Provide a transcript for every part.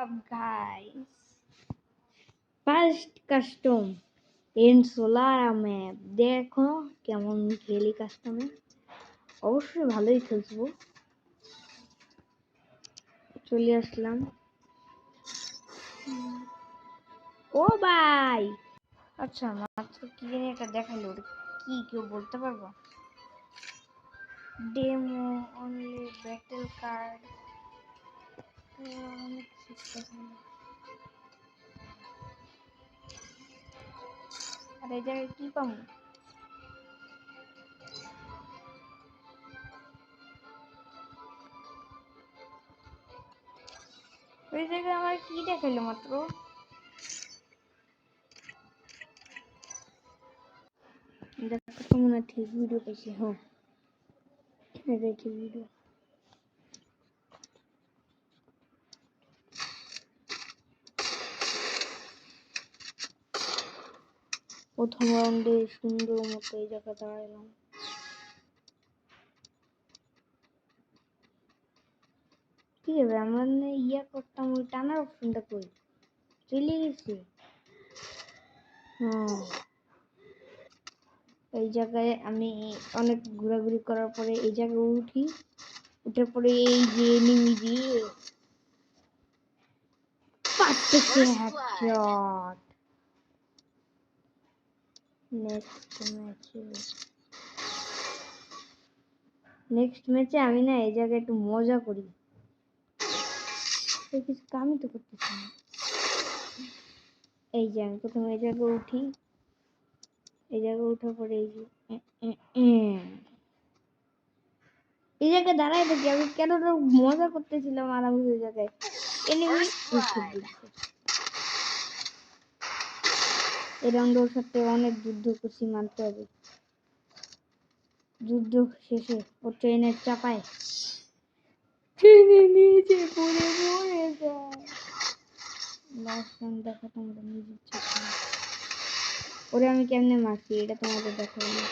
up guys? First custom in Solara map. দেখো কেমন খেলি কাস্টমে, অবশ্যই ভালোই খেলবো। চলে আসলাম। ও ভাই, আচ্ছা মাত্র কি জানি একটা দেখালো, কি কেউ বলতে পারবো? Demo only battle card. আর এই জায়গায় কি পাবো? ওই জায়গায় আমার কি দেখাইলো মাত্র? দেখো তো মনে হয় ঠিক ভিডিও পেয়েছি। হ্যাঁ, এটা ঠিক ভিডিও। প্রথম রাউন্ডে সুন্দর মতো এই জায়গা দাঁড়ালাম। কি হবে, আমরা ইয়া করতাম, ওই টানার অপশনটা কই চলে গেছে। হ্যাঁ, এই জায়গায় আমি অনেক ঘোরাঘুরি করার পরে এই জায়গায় উঠি, উঠার পরে এই যে এনিমি দিয়ে পাটতেছে হেডশট। নেক্সট ম্যাচে আমি না এই জায়গায় একটু মজা করি। কিছু কামই তো করতেছি না। এই যে আমি প্রথমে এই জায়গায় উঠি, এই জায়গায় উঠার পরে এই যে এই জায়গায় দাঁড়াই থাকি। আমি কেন মজা করতেছিলাম আর আমি ওই জায়গায় এনিমি এই রাউন্ড ওর সাথে অনেক যুদ্ধ করছি, মানতে হবে। যুদ্ধ শেষে ও ট্রেনের চাপায় ট্রেনে নিচে পড়ে মরে যায়। লাস্ট রাউন্ড দেখো তোমরা নিজের চোখে। ওরে আমি কেমনে মারছি এটা তোমাদের দেখাবো না।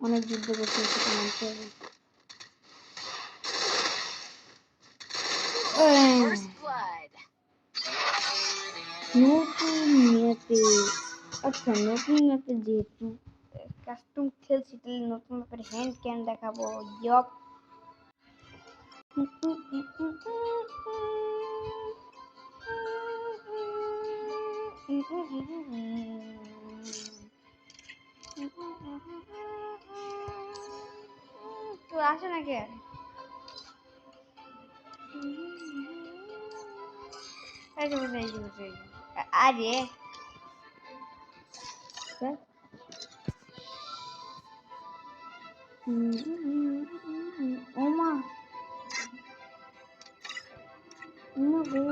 অনেক যুদ্ধ করতে সেটা মানতে হবে। নতুন ম্যাপে, আচ্ছা নতুন ম্যাপে যেহেতু কাস্টম খেলছি, তাহলে নতুন ম্যাপের হ্যান্ড ক্যাম দেখাবো। ইয়প, তো আসে না কে? আরে ওমা ওমা গো,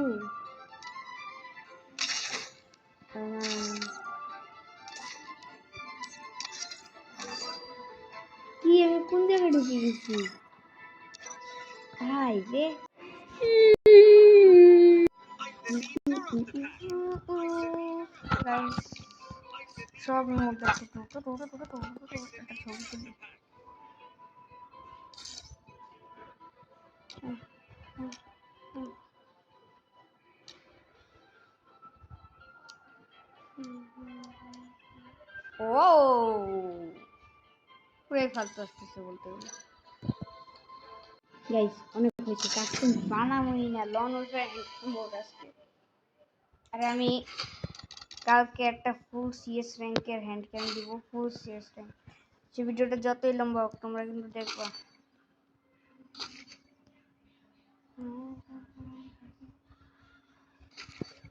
কি আমি কোন জায়গায় ঢুকে গেছি? হাই রে, সব মধ্যে ও পুরাই ফালতু আসতেছে বলতে গেলে। গাইস অনেক হয়েছে, কাস্টম বানাবোই না, লন মোড আজকে। আরে আমি কালকে একটা ফুল সিএস র্যাঙ্কের হ্যান্ড ক্যাম দিব, ফুল সিএস র্যাঙ্ক। সে ভিডিওটা যতই লম্বা হোক তোমরা কিন্তু দেখবা।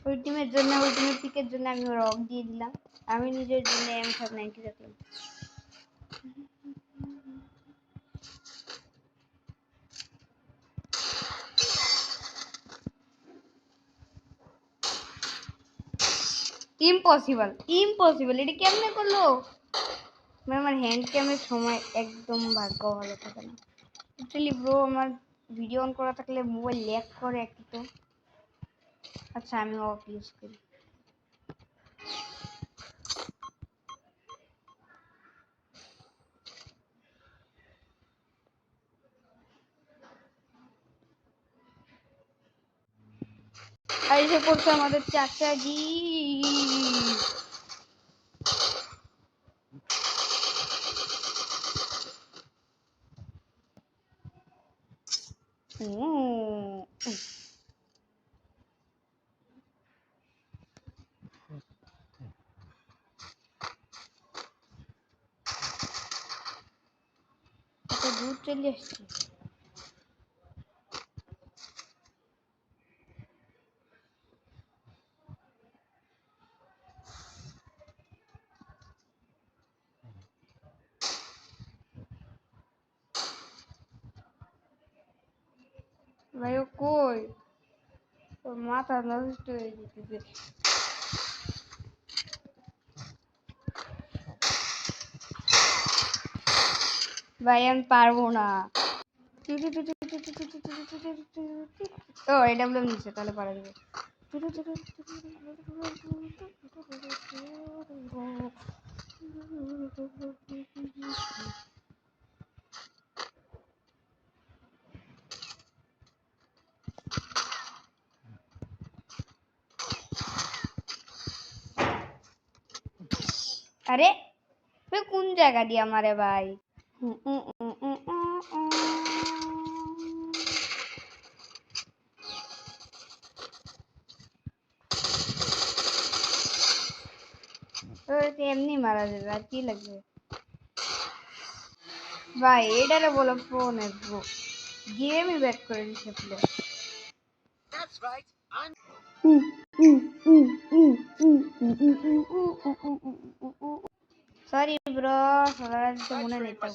ওই টিমের জন্য, ওই টিমের পিকের জন্য আমি রক দিয়ে দিলাম, আমি নিজের জন্য M790 রাখলাম। ইম্পসিবল, ইম্পসিবল, এটা কেমনে করলো? আমার হ্যান্ড ক্যামের সময় একদম ভাগ্য ভালো থাকে না অ্যাকচুয়ালি ব্রো। আমার ভিডিও অন করা থাকলে মোবাইল ল্যাগ করে একটু তো। আচ্ছা আমি অফ ইউজ করি। এসে পড়ছে আমাদের চাচাজি। দূর চলে আসছি। ভাই ও কই? ওর মাথা নষ্ট হয়ে যেতেছে। ভাই আমি পারবো না। ও এডব্লিউ নিচে, তাহলে পারা যাবে। আরে তুই কোন জায়গা দিয়ে আমারে ভাই? এমনি মারা যাবে, আর কি লাগবে ভাই? এটারে বলো ফোন আসবো, গেমই ব্যাক করে দিচ্ছে প্লেয়ার। সরি ব্রো, সবার তো মনে নেই তো।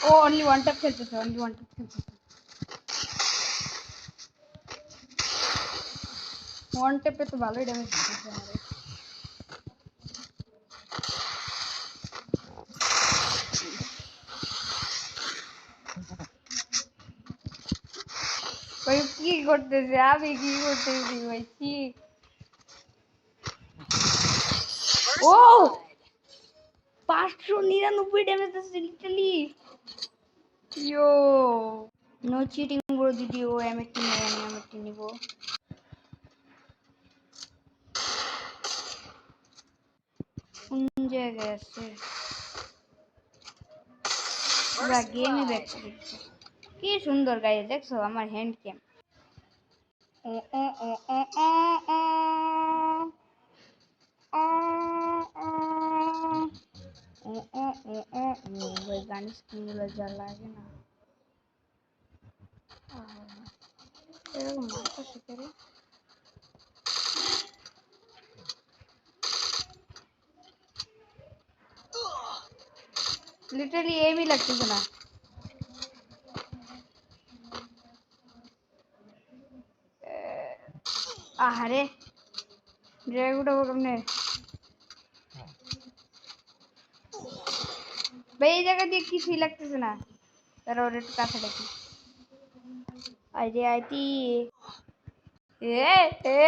ও অনলি ওয়ান ট্যাপ খেলতেছে, অনলি ওয়ান ট্যাপ খেলতেছে। ওয়ান ট্যাপে তো ভালোই ড্যামেজ দিতেছে আমারে। ভাই কি করতেছে? আমি কি করতেছি ভাই? কি ও 599 ড্যামেজ দিচ্ছে লিটারলি। ইয়ো নো চিটিং ব্রো দিদি। ও এমএটি নেই, আমি এমএটি নিব। কোন জায়গায় আছে? পুরা গেমই ব্যাক করে দিচ্ছে। কি সুন্দর গাইস, দেখছো আমার হ্যান্ড ক্যাম? ও ও ও ও ও ও ও ও ও ও ও ভাই গান স্কিনগুলো যা লাগে না। এরকম মাথা শিখে রে। লিটারলি এমই লাগতেছে না। আহারে ড্র্যাগ উঠাবো কেমনে ভাই? এই জায়গা দিয়ে কিছুই লাগতেছে না। তারা ওর একটু কাছে দেখি। আইরে আইটি এ এ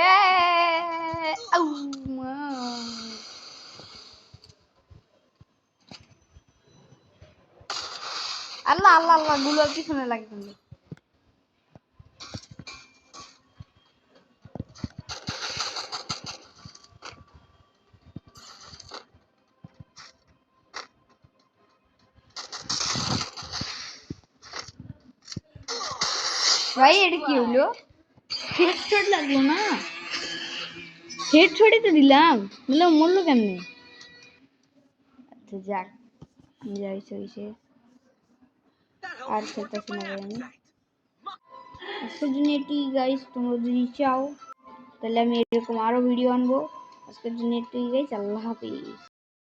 আউ মা। আল্লাহ আল্লাহ আল্লাহ, গুলোর পিছনে লাগবে। ভাই এটা কি হলো? হেডশট লাগলো না? হেডশটই তো দিলাম, বললাম মরলো কেমনে? আচ্ছা যাক, যা হয়েছে হয়েছে। আর খেলতেছি না ভাই আমি। আজকের জন্য এটি গাইস, তোমরা যদি চাও তাহলে আমি এরকম আরো ভিডিও আনবো। আজকের জন্য এটি গাইস, আল্লাহ হাফিজ।